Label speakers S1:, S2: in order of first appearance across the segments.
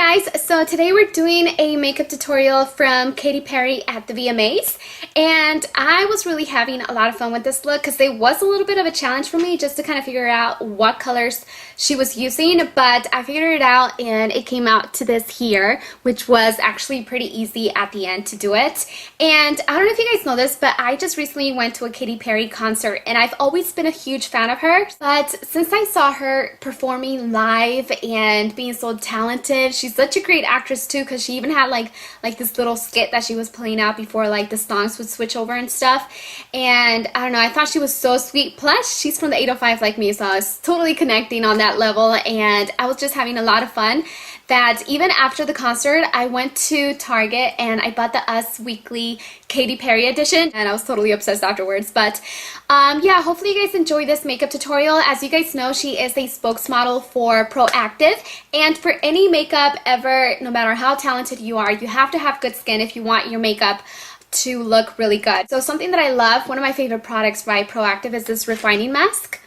S1: Guys, so today we're doing a makeup tutorial from Katy Perry at the VMAs, and I was really having a lot of fun with this look because it was a little bit of a challenge for me just to kind of figure out what colors she was using, but I figured it out and it came out to this here, which was actually pretty easy at the end to do it. And I don't know if you guys know this, but I just recently went to a Katy Perry concert and I've always been a huge fan of her, but since I saw her performing live and being so talented, she's such a great actress too, because she even had like this little skit that she was playing out before like the songs would switch over and stuff. And I don't know, I thought she was so sweet. Plus she's from the 805 like me, so I was totally connecting on that level, and I was just having a lot of fun that even after the concert I went to Target and I bought the Us Weekly Katy Perry edition, and I was totally obsessed afterwards. But yeah, hopefully you guys enjoy this makeup tutorial. As you guys know, she is a spokesmodel for Proactive, and for any makeup ever, no matter how talented you are, you have to have good skin if you want your makeup to look really good. So something that I love, one of my favorite products by Proactive, is this refining mask,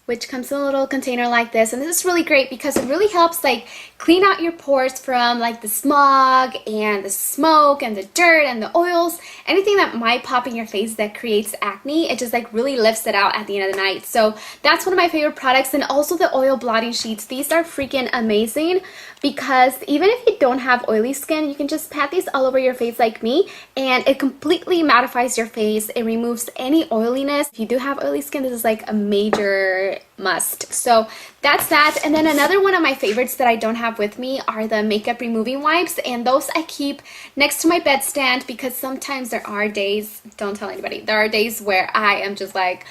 S1: which comes in a little container like this. And this is really great because it really helps like clean out your pores from like the smog and the smoke and the dirt and the oils, anything that might pop in your face that creates acne. It just like really lifts it out at the end of the night. So that's one of my favorite products. And also the oil blotting sheets. These are freaking amazing because even if you don't have oily skin, you can just pat these all over your face like me, and it completely mattifies your face. It removes any oiliness. If you do have oily skin, this is like a major must. So that's that. And then another one of my favorites that I don't have with me are the makeup removing wipes, and those I keep next to my bedstand because sometimes there are days, don't tell anybody, there are days where I am just like,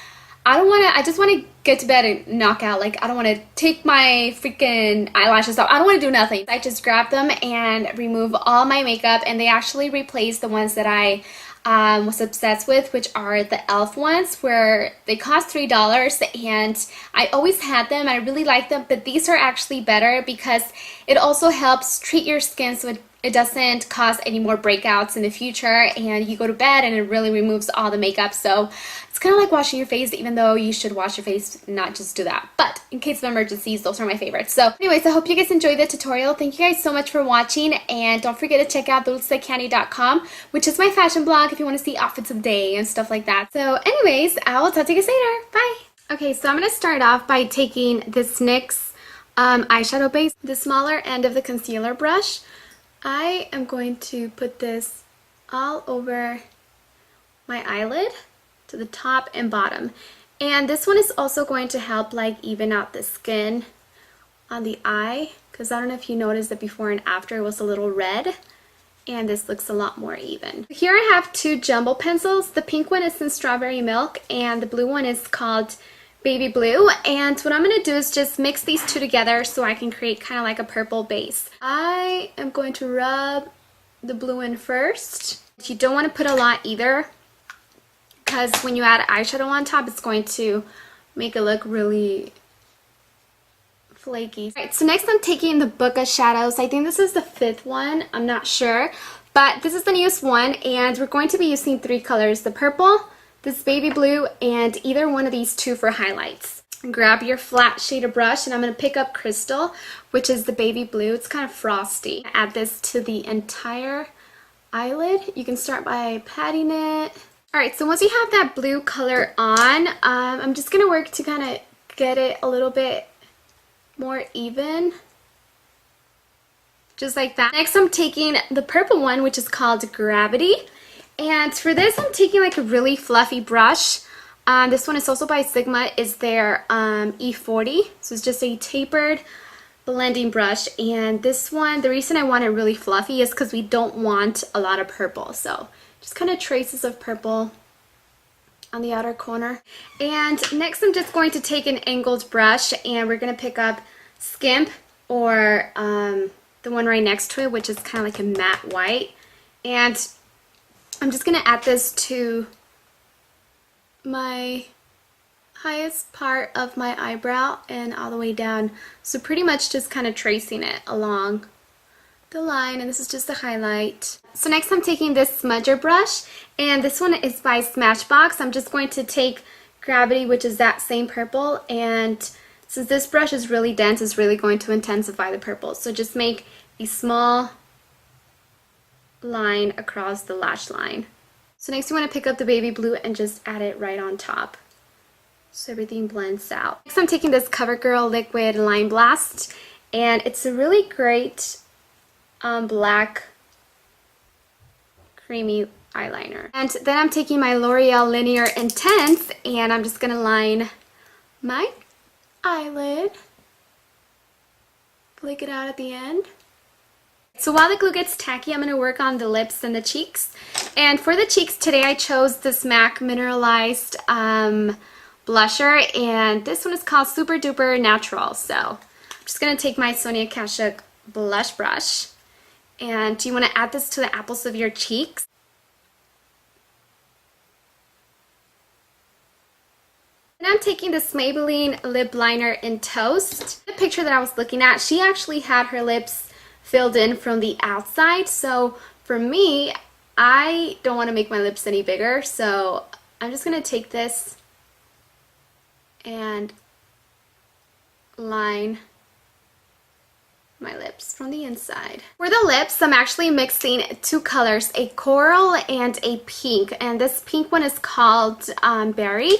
S1: I just want to get to bed and knock out. Like, I don't want to take my freaking eyelashes off. I don't want to do nothing. I just grab them and remove all my makeup, and they actually replace the ones that I was obsessed with, which are the e.l.f. ones, where they cost $3, and I always had them. I really like them, but these are actually better because it also helps treat your skin so it doesn't cause any more breakouts in the future, and you go to bed and it really removes all the makeup. So it's kind of like washing your face, even though you should wash your face, not just do that. But in case of emergencies, those are my favorites. So anyways, I hope you guys enjoyed the tutorial. Thank you guys so much for watching, and don't forget to check out thelookslikecandy.com, which is my fashion blog if you want to see outfits of the day and stuff like that. So anyways, I will talk to you guys later. Bye! Okay, so I'm going to start off by taking this NYX eyeshadow base, the smaller end of the concealer brush. I am going to put this all over my eyelid to the top and bottom, and this one is also going to help like even out the skin on the eye, because I don't know if you noticed that before and after it was a little red, and this looks a lot more even. Here I have two jumbo pencils. The pink one is in Strawberry Milk and the blue one is called Baby Blue, and what I'm going to do is just mix these two together so I can create kind of like a purple base. I am going to rub the blue in first. You don't want to put a lot either, because when you add eyeshadow on top, it's going to make it look really flaky. Alright, so next I'm taking the Book of Shadows. I think this is the 5th one, I'm not sure, but this is the newest one, and we're going to be using 3 colors, the purple, this baby blue, and either one of these two for highlights. Grab your flat shader brush, and I'm going to pick up Crystal, which is the baby blue. It's kind of frosty. Add this to the entire eyelid. You can start by patting it. Alright, so once you have that blue color on, I'm just going to work to kind of get it a little bit more even. Just like that. Next I'm taking the purple one, which is called Gravity. And for this, I'm taking like a really fluffy brush. This one is also by Sigma. It's their E40. So it's just a tapered blending brush. And this one, the reason I want it really fluffy is because we don't want a lot of purple. So just kind of traces of purple on the outer corner. And next I'm just going to take an angled brush, and we're going to pick up Skimp, or the one right next to it, which is kind of like a matte white. And I'm just going to add this to my highest part of my eyebrow and all the way down. So pretty much just kind of tracing it along the line, and this is just a highlight. So next I'm taking this smudger brush, and this one is by Smashbox. I'm just going to take Gravity, which is that same purple, and since this brush is really dense, it's really going to intensify the purple. So just make a small line across the lash line. So next you want to pick up the baby blue and just add it right on top, so everything blends out. Next I'm taking this CoverGirl Liquid Line Blast, and it's a really great black creamy eyeliner. And then I'm taking my L'Oreal Linear Intense, and I'm just gonna line my eyelid, flick it out at the end. So while the glue gets tacky, I'm going to work on the lips and the cheeks. And for the cheeks today, I chose this MAC Mineralized blusher, and this one is called Super Duper Natural. So I'm just going to take my Sonia Kashuk blush brush, and you want to add this to the apples of your cheeks. And I'm taking this Maybelline lip liner in Toast. The picture that I was looking at, she actually had her lips filled in from the outside. So for me, I don't want to make my lips any bigger. So I'm just going to take this and line my lips from the inside. For the lips, I'm actually mixing two colors, a coral and a pink. And this pink one is called Berry.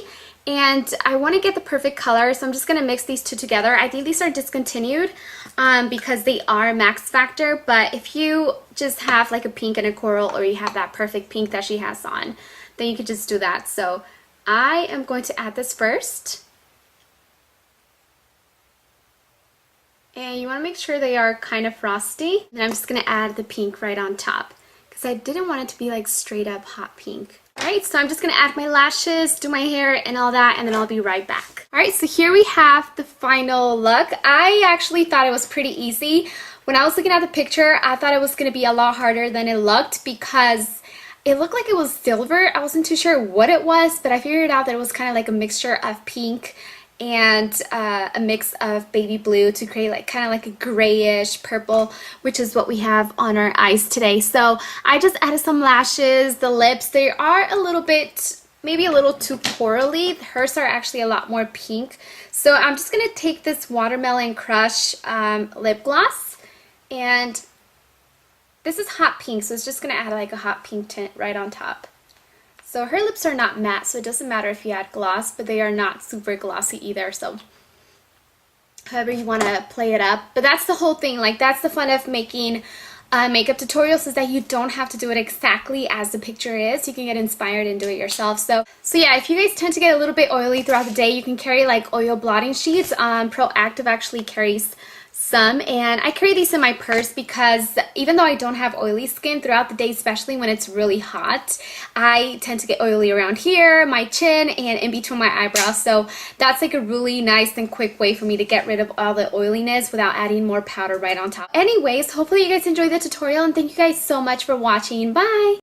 S1: And I want to get the perfect color, so I'm just going to mix these two together. I think these are discontinued because they are Max Factor, but if you just have like a pink and a coral, or you have that perfect pink that she has on, then you could just do that. So I am going to add this first. And you want to make sure they are kind of frosty. And I'm just going to add the pink right on top, because I didn't want it to be like straight up hot pink. Alright, so I'm just going to add my lashes, do my hair, and all that, and then I'll be right back. Alright, so here we have the final look. I actually thought it was pretty easy. When I was looking at the picture, I thought it was going to be a lot harder than it looked, because it looked like it was silver. I wasn't too sure what it was, but I figured out that it was kind of like a mixture of pink and a mix of baby blue to create like kind of like a grayish purple, which is what we have on our eyes today. So I just added some lashes. The lips, they are a little bit, maybe a little too corally. Hers are actually a lot more pink. So I'm just gonna take this Watermelon Crush lip gloss, and this is hot pink, so it's just gonna add like a hot pink tint right on top. So her lips are not matte, so it doesn't matter if you add gloss, but they are not super glossy either, so however you want to play it up. But that's the whole thing, like that's the fun of making makeup tutorials, is that you don't have to do it exactly as the picture is. You can get inspired and do it yourself. So yeah, if you guys tend to get a little bit oily throughout the day, you can carry like oil blotting sheets. Proactive actually carries some, and I carry these in my purse because even though I don't have oily skin throughout the day, especially when it's really hot, I tend to get oily around here, my chin, and in between my eyebrows. So that's like a really nice and quick way for me to get rid of all the oiliness without adding more powder right on top. Anyways, hopefully you guys enjoyed the tutorial, and thank you guys so much for watching. Bye!